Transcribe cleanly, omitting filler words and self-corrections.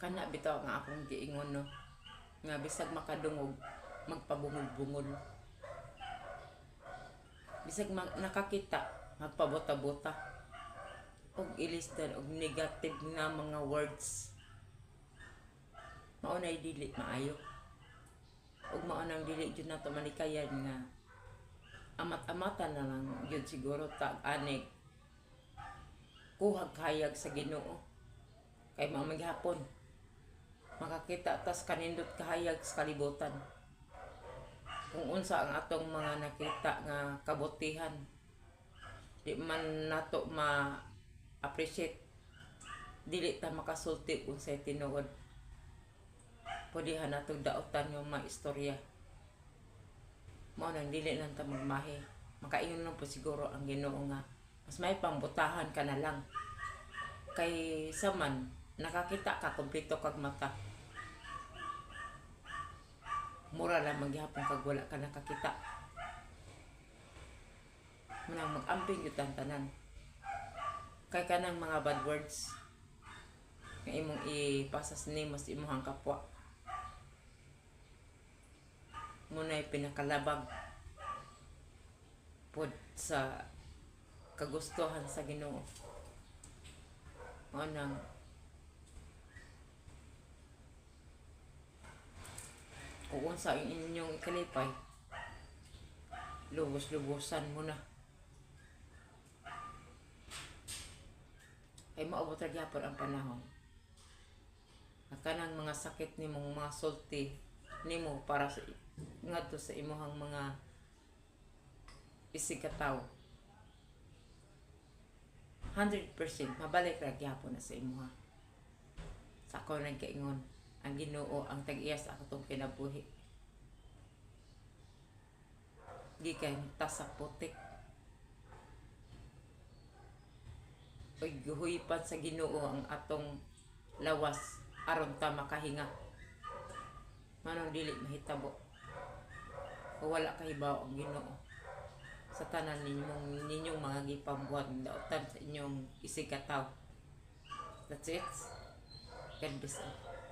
Kana bitaw nga akong giingon no, nga bisag makadungog magpabungol-bungol, bisag nakakita magpabota-bota og ilisdan og negative nga mga words, mao nay dili maayo. Ug mao nang dili jud nato malikayan nga amat-amatan na lang yun siguro tag anig kuhag kayag sa Ginoo. Kay mao maghapon makakita tas kanindot kahayag sa kalibutan kung unsa ang atong mga nakita nga kabutihan, di man nato ma-appreciate, dili ta makasulti unsay tinuod. Pwedihan natong daotan yung mga istorya, mao nang dili lang ta magmahi. Makaingon lang po siguro ang Ginoo nga mas may pambutahan ka na lang, kay saman nakakita ka kumpleto kag mata, mura lang maghapon kag wala ka nakakita. Manang mag-amping yun ang tanan, kay kanang mga bad words nga imong ipasas nimo sa imong kapwa, muna'y pinakalabag pod sa kagustuhan sa Ginoo. Mao nang kung unsa ang inyong ikalipay, lubos-lubosan mo na. Ay maabot ra gyapon ang panahon na kanang mga sakit nimong mga sulti nimo para sa ngadto sa imong mga isigataw, 100% mabalik ra gyapon na sa imo. Sa ako nagkaingon, ang Ginoo ang tag-iya sa atong kinabuhi. Di kay tasak putik o guhuipan sa Ginoo ang atong lawas aron ta makahinga. Manong dili mahitabo o wala kahibaw ang Ginoo sa tanan ninyong mga gipambuhat daotan sa inyong isigataw. That's it. God bless you.